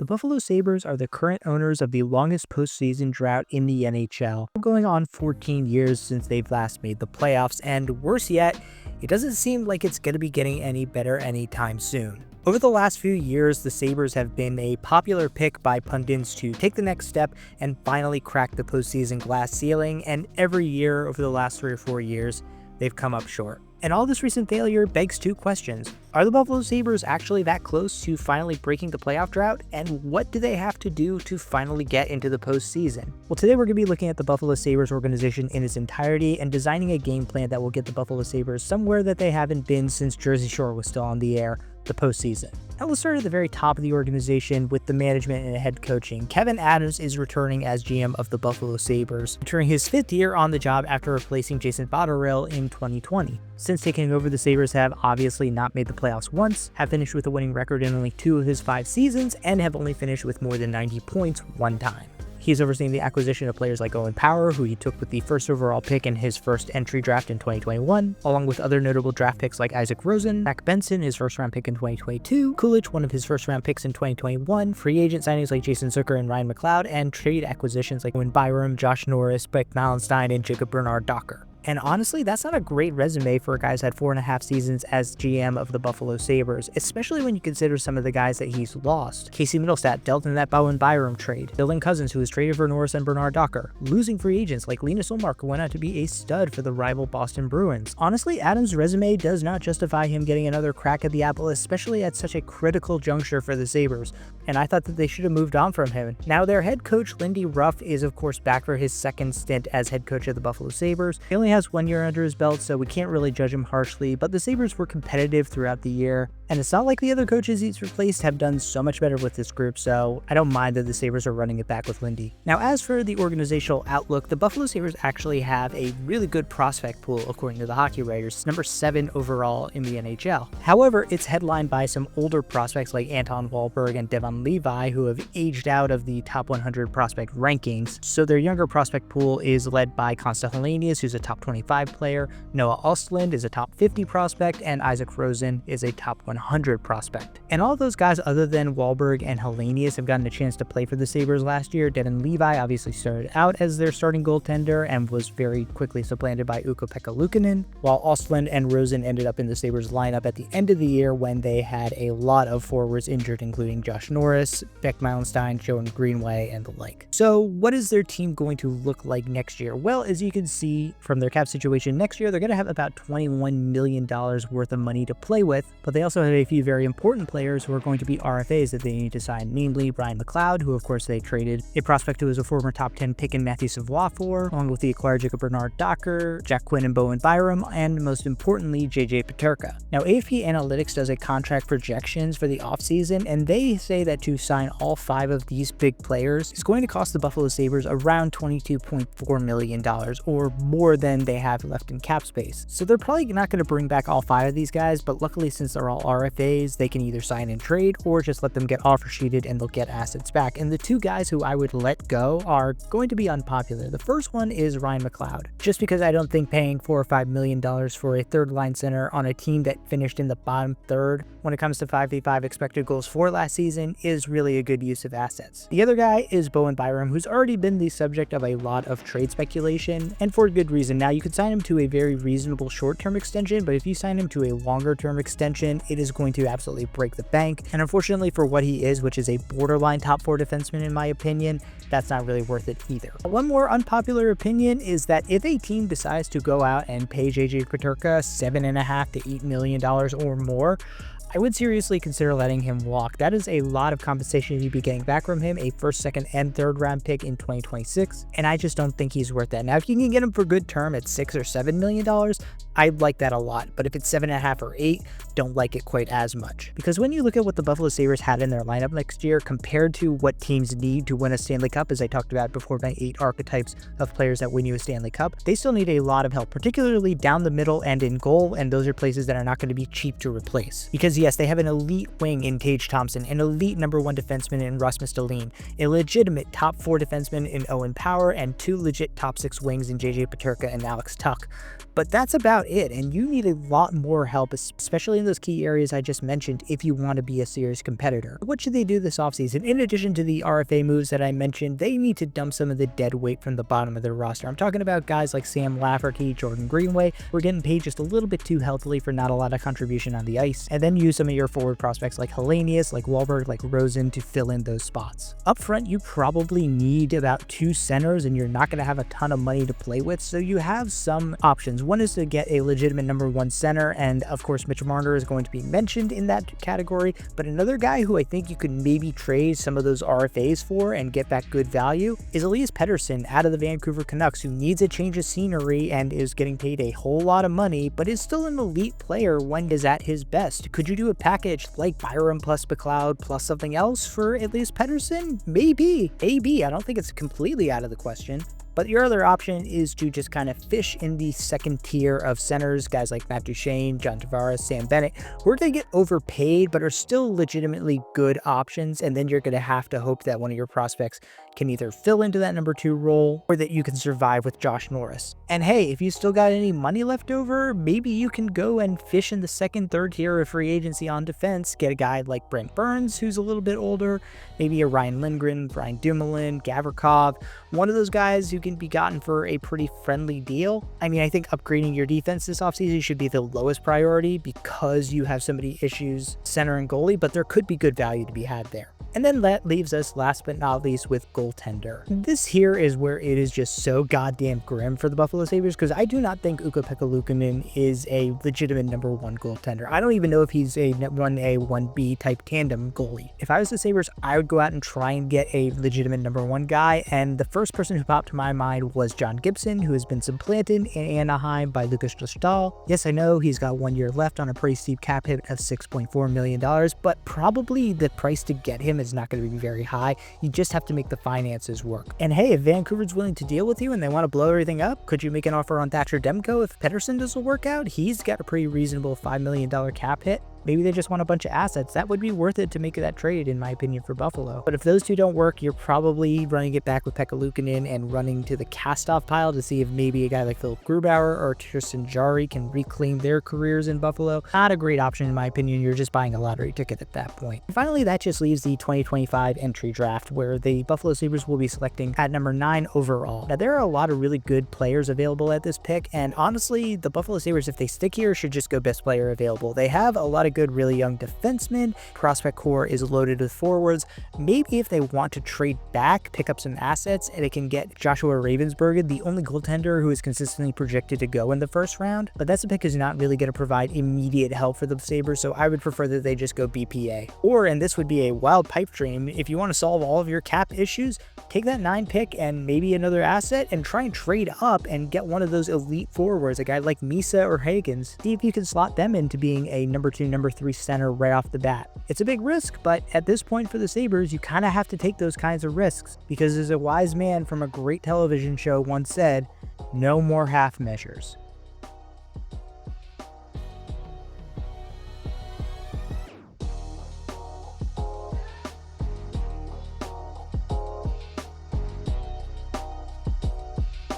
The Buffalo Sabres are the current owners of the longest postseason drought in the NHL, going on 14 years since they've last made the playoffs, and worse yet, it doesn't seem like it's going to be getting any better anytime soon. Over the last few years, the Sabres have been a popular pick by pundits to take the next step and finally crack the postseason glass ceiling, and every year over the last 3 or 4 years, they've come up short. And all this recent failure begs two questions. Are the Buffalo Sabres actually that close to finally breaking the playoff drought? And what do they have to do to finally get into the postseason? Well, today we're going to be looking at the Buffalo Sabres organization in its entirety and designing a game plan that will get the Buffalo Sabres somewhere that they haven't been since Jersey Shore was still on the air, the postseason. Now let's start at the very top of the organization with the management and head coaching. Kevyn Adams is returning as GM of the Buffalo Sabres, entering his 5th year on the job after replacing Jason Botterill in 2020. Since taking over, the Sabres have obviously not made the playoffs once, have finished with a winning record in only 2 of his 5 seasons, and have only finished with more than 90 points one time. He's overseeing the acquisition of players like Owen Power, who he took with the first overall pick in his first entry draft in 2021, along with other notable draft picks like Isaac Rosen, Zach Benson, his first round pick in 2022, Kulich, one of his first round picks in 2021, free agent signings like Jason Zucker and Ryan McLeod, and trade acquisitions like Owen Byram, Josh Norris, Beck Malenstein, and Jacob Bernard-Docker. And honestly, that's not a great resume for a guy who's had 4.5 seasons as GM of the Buffalo Sabres, especially when you consider some of the guys that he's lost. Casey Middlestat dealt in that Owen Byram trade, Dylan Cousins, who was traded for Norris and Bernard-Docker, losing free agents like Linus Ullmark, who went on to be a stud for the rival Boston Bruins. Honestly, Adams' resume does not justify him getting another crack at the apple, especially at such a critical juncture for the Sabres, and I thought that they should have moved on from him. Now, their head coach, Lindy Ruff, is of course back for his second stint as head coach of the Buffalo Sabres. He only has 1 year under his belt, so we can't really judge him harshly, but the Sabres were competitive throughout the year, and it's not like the other coaches he's replaced have done so much better with this group, so I don't mind that the Sabres are running it back with Lindy. Now, as for the organizational outlook, the Buffalo Sabres actually have a really good prospect pool, according to the Hockey Writers, number 7 overall in the NHL. However, it's headlined by some older prospects like Anton Wahlberg and Devon Levi, who have aged out of the top 100 prospect rankings, so their younger prospect pool is led by Konsta Helenius, who's a top 25 player, Noah Ostlund is a top 50 prospect, and Isaac Rosen is a top 100 prospect. And all those guys other than Wahlberg and Helenius have gotten a chance to play for the Sabres last year. Devon Levi obviously started out as their starting goaltender and was very quickly supplanted by Ukko-Pekka Luukkonen, while Ostlund and Rosen ended up in the Sabres lineup at the end of the year when they had a lot of forwards injured, including Josh Norris, Beck Malenstein, Joan Greenway, and the like. So what is their team going to look like next year? Well, as you can see from their cap situation, next year they're going to have about $21 million worth of money to play with, but they also have a few very important players who are going to be RFAs that they need to sign, namely Ryan McLeod, who of course they traded a prospect who was a former top 10 pick in Matthew Savoie for, along with the acquired Jacob Bernard-Docker, Jack Quinn and Bowen Byram, and most importantly, JJ Peterka. Now, AFP Analytics does a contract projections for the offseason, and they say that to sign all 5 of these big players is going to cost the Buffalo Sabres around $22.4 million, or more than they have left in cap space. So they're probably not going to bring back all 5 of these guys, but luckily since they're all RFAs, they can either sign and trade or just let them get offer sheeted and they'll get assets back. And the 2 guys who I would let go are going to be unpopular. The first one is Ryan McLeod, just because I don't think paying $4 or $5 million for a third line center on a team that finished in the bottom third when it comes to 5v5 expected goals for last season is really a good use of assets. The other guy is Bowen Byram, who's already been the subject of a lot of trade speculation, and for good reason. Now, you could sign him to a very reasonable short-term extension, but if you sign him to a longer-term extension, it is going to absolutely break the bank. And unfortunately for what he is, which is a borderline top 4 defenseman in my opinion, that's not really worth it either. One more unpopular opinion is that if a team decides to go out and pay JJ Peterka $7.5 to $8 million or more, I would seriously consider letting him walk. That is a lot of compensation you'd be getting back from him, a first, second, and third round pick in 2026, and I just don't think he's worth that. Now, if you can get him for good term at $6 or $7 million, I'd like that a lot, but if it's 7.5 or 8, don't like it quite as much. Because when you look at what the Buffalo Sabres had in their lineup next year compared to what teams need to win a Stanley Cup, as I talked about before, my 8 archetypes of players that win you a Stanley Cup, they still need a lot of help, particularly down the middle and in goal, and those are places that are not going to be cheap to replace. Because yes, they have an elite wing in Tage Thompson, an elite #1 defenseman in Rasmus Dahlin, a legitimate top 4 defenseman in Owen Power, and 2 legit top 6 wings in JJ Peterka and Alex Tuch. But that's about it, and you need a lot more help, especially in those key areas I just mentioned, if you want to be a serious competitor. What should they do this offseason? In addition to the RFA moves that I mentioned, they need to dump some of the dead weight from the bottom of their roster. I'm talking about guys like Sam Lafferty, Jordan Greenway, who are getting paid just a little bit too healthily for not a lot of contribution on the ice, and then use some of your forward prospects like Hellenius, like Wahlberg, like Rosen to fill in those spots. Up front, you probably need about 2 centers, and you're not going to have a ton of money to play with, so you have some options. One is to get a legitimate #1 center, and of course Mitch Marner is going to be mentioned in that category, but another guy who I think you could maybe trade some of those RFAs for and get back good value is Elias Pettersson out of the Vancouver Canucks, who needs a change of scenery and is getting paid a whole lot of money, but is still an elite player when is at his best. Could you do a package like Byram plus McLeod plus something else for Elias Pettersson? Maybe. I don't think it's completely out of the question. But your other option is to just kind of fish in the second tier of centers, guys like Matt Duchene, John Tavares, Sam Bennett, who are going to get overpaid but are still legitimately good options, and then you're going to have to hope that one of your prospects can either fill into that #2 role or that you can survive with Josh Norris. And hey, if you still got any money left over, maybe you can go and fish in the second, third tier of free agency on defense, get a guy like Brent Burns, who's a little bit older, maybe a Ryan Lindgren, Brian Dumoulin, Gavrikov, one of those guys who can be gotten for a pretty friendly deal. I mean, I think upgrading your defense this offseason should be the lowest priority because you have so many issues center and goalie, but there could be good value to be had there. And then that leaves us, last but not least, with goaltender. This here is where it is just so goddamn grim for the Buffalo Sabres, because I do not think Ukko-Pekka Luukkonen is a legitimate #1 goaltender. I don't even know if he's a 1A, 1B type tandem goalie. If I was the Sabres, I would go out and try and get a legitimate #1 guy, and the first person who popped to my mind was John Gibson, who has been supplanted in Anaheim by Lucas Dostal. Yes, I know he's got 1 year left on a pretty steep cap hit of $6.4 million, but probably the price to get him is not going to be very high. You just have to make the finances work. And hey, if Vancouver's willing to deal with you and they want to blow everything up, could you make an offer on Thatcher Demko if Pettersson doesn't work out? He's got a pretty reasonable $5 million cap hit. Maybe they just want a bunch of assets. That would be worth it to make that trade, in my opinion, for Buffalo. But if those two don't work, you're probably running it back with Pekka Luukkonen and running to the cast-off pile to see if maybe a guy like Philip Grubauer or Tristan Jarry can reclaim their careers in Buffalo. Not a great option, in my opinion. You're just buying a lottery ticket at that point. And finally, that just leaves the 2025 entry draft, where the Buffalo Sabres will be selecting at #9 overall. Now, there are a lot of really good players available at this pick, and honestly, the Buffalo Sabres, if they stick here, should just go best player available. They have a lot of good, really young defensemen. Prospect core is loaded with forwards. Maybe if they want to trade back, pick up some assets, and it can get Joshua Ravensburger, the only goaltender who is consistently projected to go in the first round. But that's a pick is not really going to provide immediate help for the Sabres, so I would prefer that they just go BPA. Or, and this would be a wild pipe dream, if you want to solve all of your cap issues, take that 9 pick and maybe another asset and try and trade up and get one of those elite forwards, a guy like Misa or Higgins. See if you can slot them into being a #2, #3 center right off the bat. It's a big risk, but at this point for the Sabres, you kind of have to take those kinds of risks, because as a wise man from a great television show once said, no more half measures.